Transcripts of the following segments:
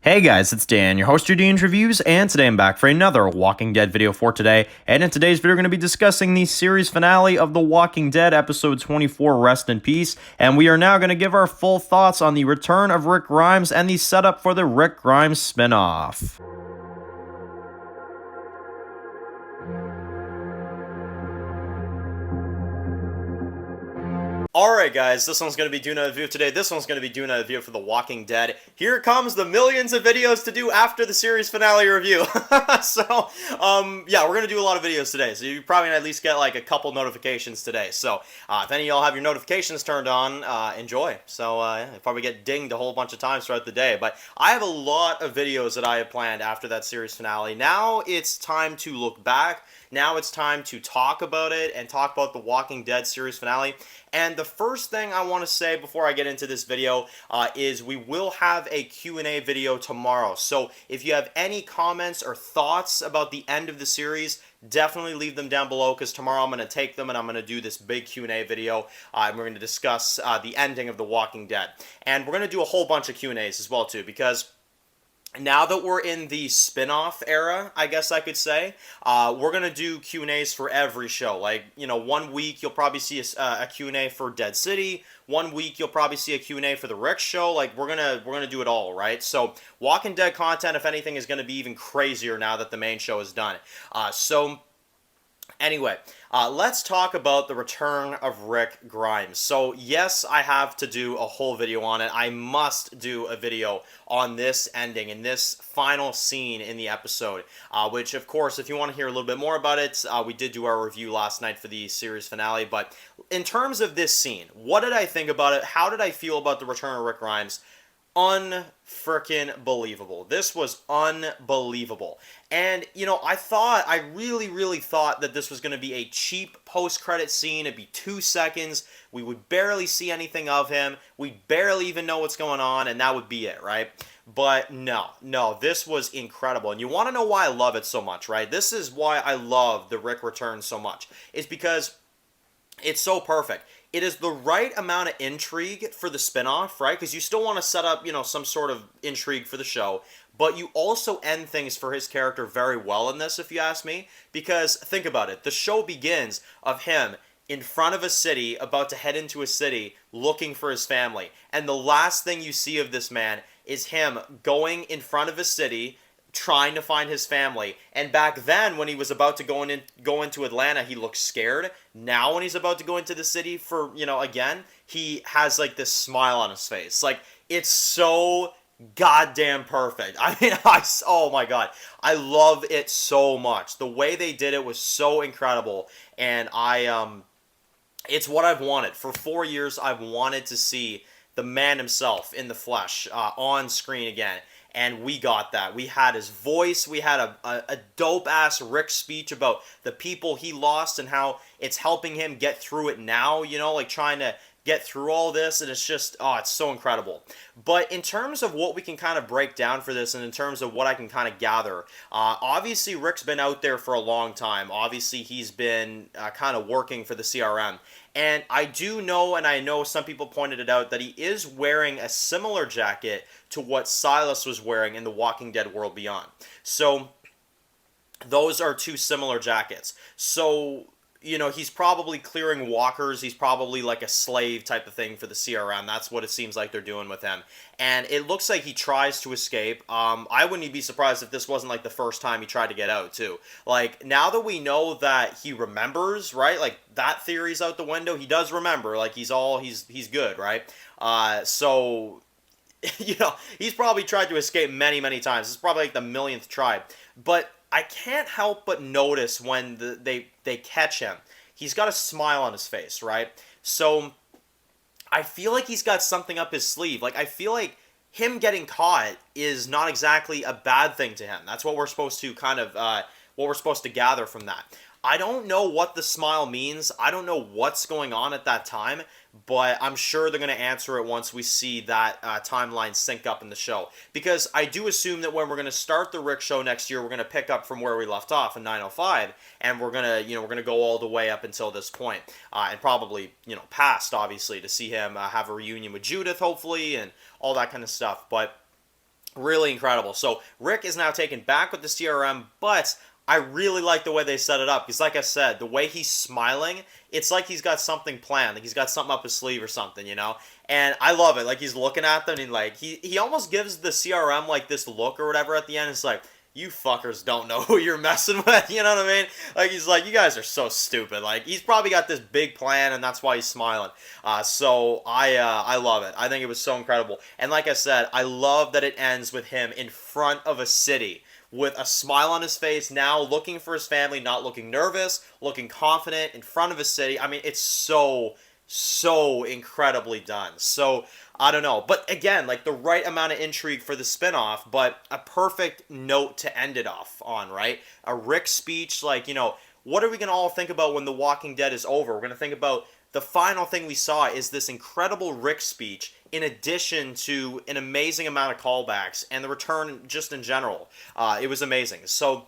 Hey guys, it's Dan, your host of Dean's Reviews, and today I'm back for another Walking Dead video for today. And in today's video, we're going to be discussing the series finale of The Walking Dead, episode 24, Rest in Peace. And we are now going to give our full thoughts on the return of Rick Grimes and the setup for the Rick Grimes spinoff. Alright guys, this one's going to be doing a review today. This one's going to be doing a review for The Walking Dead. Here comes the millions of videos to do after the series finale review. Yeah, we're going to do a lot of videos today. So you probably at least get like a couple notifications today. So if any of y'all have your notifications turned on, enjoy. So you probably get dinged a whole bunch of times throughout the day. But I have a lot of videos that I have planned after that series finale. Now it's time to look back. Now it's time to talk about it and talk about the Walking Dead series finale. And the first thing I want to say before I get into this video is we will have a Q&A video tomorrow. So if you have any comments or thoughts about the end of the series, definitely leave them down below, because tomorrow I'm going to take them and I'm going to do this big Q&A video, and we're going to discuss the ending of The Walking Dead. And we're going to do a whole bunch of Q&As as well too, because now that we're in the spin-off era, I guess I could say, we're going to do Q&As for every show. Like, you know, 1 week you'll probably see a Q&A for Dead City. 1 week you'll probably see a Q&A for the Rick Show. Like, we're gonna do it all, right? So, Walking Dead content, if anything, is going to be even crazier now that the main show is done. Anyway, let's talk about the return of Rick Grimes. So yes, I have to do a whole video on it. I must do a video on this ending and this final scene in the episode, which of course, if you want to hear a little bit more about it, we did do our review last night for the series finale. But in terms of this scene, what did I think about it? How did I feel about the return of Rick Grimes? Unfrickin' believable. This was unbelievable. And, you know, I really thought that this was going to be a cheap post-credit scene. It'd be 2 seconds. We would barely see anything of him. We'd barely even know what's going on, and that would be it, right? But no, this was incredible. And you want to know why I love it so much, right? This is why I love the Rick return so much. It's because it's so perfect. It is the right amount of intrigue for the spinoff, right? Because you still want to set up, you know, some sort of intrigue for the show, but you also end things for his character very well in this, if you ask me. Because think about it. The show begins of him in front of a city, about to head into a city, looking for his family. And the last thing you see of this man is him going in front of a city, trying to find his family. And back then, when he was about to go into Atlanta, he looked scared. Now when he's about to go into the city for, you know, again, he has like this smile on his face. Like, it's so goddamn perfect. I mean, oh my god, I love it so much. The way they did it was so incredible. And it's what I've wanted. For 4 years, I've wanted to see the man himself in the flesh on screen again. And we got that. We had his voice. We had a dope-ass Rick speech about the people he lost and how it's helping him get through it now, you know, like trying to get through all this. And it's just, oh, it's so incredible. But in terms of what we can kind of break down for this, and in terms of what I can kind of gather, obviously Rick's been out there for a long time. Obviously he's been kind of working for the CRM. And I do know, and I know some people pointed it out, that he is wearing a similar jacket to what Silas was wearing in The Walking Dead World Beyond. So those are two similar jackets. So, you know, he's probably clearing walkers. He's probably like a slave type of thing for the CRM. That's what it seems like they're doing with him. And it looks like he tries to escape. I wouldn't be surprised if this wasn't like the first time he tried to get out too. Like, now that we know that he remembers, right? Like, that theory's out the window. He does remember. Like, he's good, right? So, you know, he's probably tried to escape many times. It's probably like the millionth try. But I can't help but notice when they catch him, he's got a smile on his face, right? So I feel like he's got something up his sleeve. Like, I feel like him getting caught is not exactly a bad thing to him. That's what we're supposed to kind of, what we're supposed to gather from that. I don't know what the smile means. I don't know what's going on at that time, but I'm sure they're going to answer it once we see that timeline sync up in the show. Because I do assume that when we're going to start the Rick show next year, we're going to pick up from where we left off in 905, and we're going to go all the way up until this point, and probably, you know, past, obviously, to see him have a reunion with Judith, hopefully, and all that kind of stuff. But Really incredible. So Rick is now taken back with the CRM, but I really like the way they set it up because, like I said, the way he's smiling, it's like he's got something planned, like he's got something up his sleeve or something, you know. And I love it. Like he's looking at them and like he almost gives the CRM like this look or whatever at the end. It's like, you fuckers don't know who you're messing with. You know what I mean? Like he's like, you guys are so stupid. Like he's probably got this big plan, and that's why he's smiling. So I love it. I think it was so incredible. And like I said, I love that it ends with him in front of a city with a smile on his face, now looking for his family, not looking nervous, looking confident in front of a city. I mean, it's so incredibly done. So I don't know, but again, like the right amount of intrigue for the spinoff, but a perfect note to end it off on, right? A Rick speech, like, you know, what are we gonna all think about when The Walking Dead is over? We're gonna think about the final thing we saw is this incredible Rick speech, in addition to an amazing amount of callbacks and the return just in general. It was amazing. So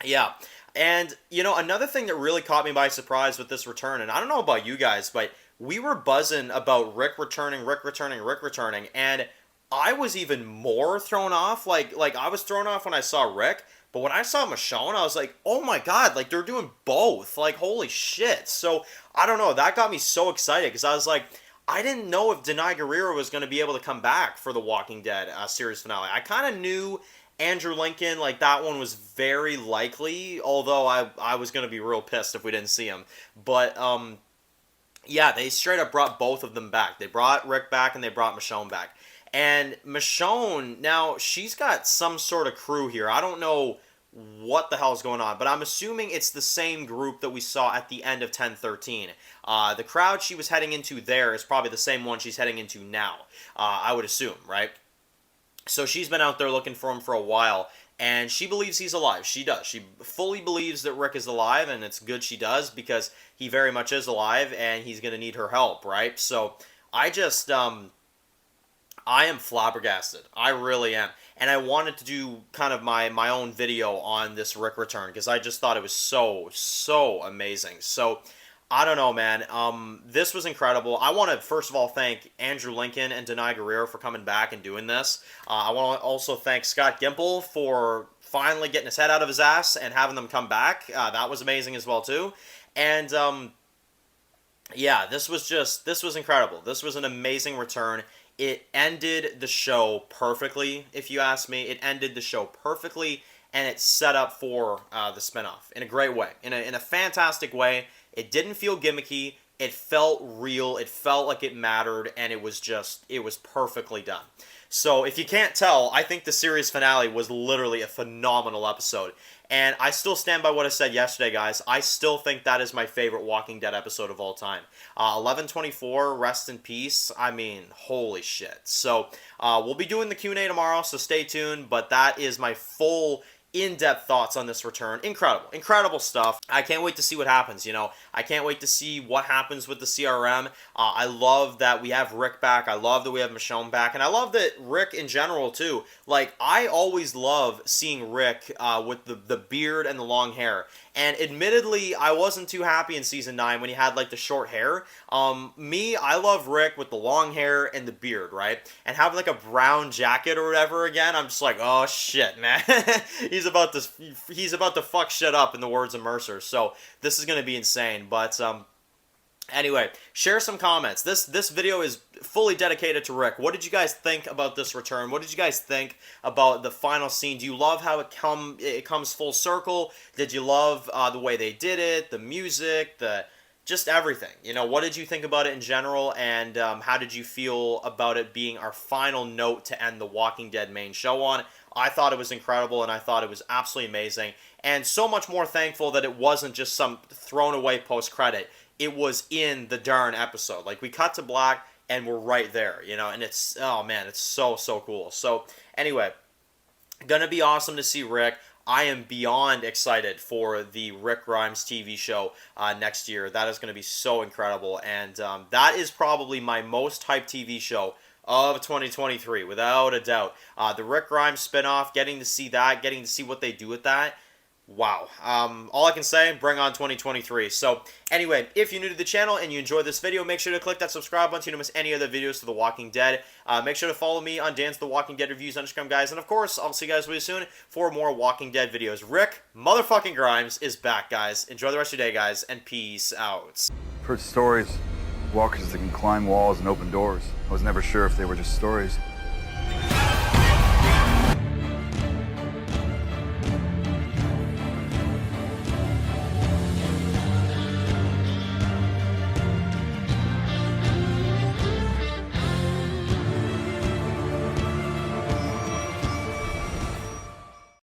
yeah. And, you know, another thing that really caught me by surprise with this return, and I don't know about you guys, but we were buzzing about Rick returning, Rick returning, Rick returning, and I was even more thrown off. Like I was thrown off when I saw Rick, but when I saw Michonne, I was like, oh my god, like they're doing both. Like, holy shit. So, I don't know, that got me so excited because I was like, I didn't know if Denai Guerrero was going to be able to come back for the Walking Dead series finale. I kind of knew Andrew Lincoln, like that one was very likely, although I was going to be real pissed if we didn't see him. But yeah, they straight up brought both of them back. They brought Rick back and they brought Michonne back. And Michonne, now she's got some sort of crew here. I don't know what the hell's going on, but I'm assuming it's the same group that we saw at the end of 1013. The crowd she was heading into there is probably the same one she's heading into now, I would assume, right? So she's been out there looking for him for a while, and she believes he's alive. She does. She fully believes that Rick is alive, and it's good she does because he very much is alive, and he's going to need her help, right? So I just, I am flabbergasted. I really am. And I wanted to do kind of my own video on this Rick return because I just thought it was so amazing. So I don't know, man. This was incredible. I want to first of all thank Andrew Lincoln and Denai Guerrero for coming back and doing this. I want to also thank Scott Gimple for finally getting his head out of his ass and having them come back. That was amazing as well too. And yeah, this was incredible. This was an amazing return. It ended the show perfectly, if you ask me. It ended the show perfectly, and it set up for the spinoff in a great way, in a fantastic way. It didn't feel gimmicky. It felt real. It felt like it mattered, and it was perfectly done. So if you can't tell, I think the series finale was literally a phenomenal episode. And I still stand by what I said yesterday, guys. I still think that is my favorite Walking Dead episode of all time. 1124, rest in peace. I mean, holy shit. So we'll be doing the Q&A tomorrow, so stay tuned. But that is my full in-depth thoughts on this return. Incredible stuff. I can't wait to see what happens, you know. I can't wait to see what happens with the CRM. I love that we have Rick back. I love that we have Michonne back. And I love that Rick in general, too. Like, I always love seeing Rick with the beard and the long hair. And admittedly, I wasn't too happy in Season 9 when he had, like, the short hair. I love Rick with the long hair and the beard, right? And having, like, a brown jacket or whatever again, I'm just like, oh, shit, man. He's about to fuck shit up, in the words of Mercer. So, this is going to be insane. But, anyway, share some comments. This video is fully dedicated to Rick. What did you guys think about this return? What did you guys think about the final scene? Do you love how it comes full circle? Did you love the way they did it, the music, just everything? You know, what did you think about it in general, and how did you feel about it being our final note to end the Walking Dead main show on? I thought it was incredible, and I thought it was absolutely amazing, and so much more thankful that it wasn't just some thrown away post-credit. It was in the darn episode. Like, we cut to black, and we're right there, you know, and it's, oh man, it's so cool. So, anyway, gonna be awesome to see Rick. I am beyond excited for the Rick Grimes TV show next year. That is going to be so incredible, and that is probably my most hyped TV show of 2023, without a doubt. The Rick Grimes spinoff, getting to see that, getting to see what they do with that. Wow. All I can say, bring on 2023. So, anyway, if you're new to the channel and you enjoyed this video, make sure to click that subscribe button so you don't miss any other videos for The Walking Dead. Make sure to follow me on Dan's The Walking Dead Reviews on Instagram, guys. And, of course, I'll see you guys really soon for more Walking Dead videos. Rick motherfucking Grimes is back, guys. Enjoy the rest of your day, guys, and peace out. I've heard stories. Walkers that can climb walls and open doors. I was never sure if they were just stories.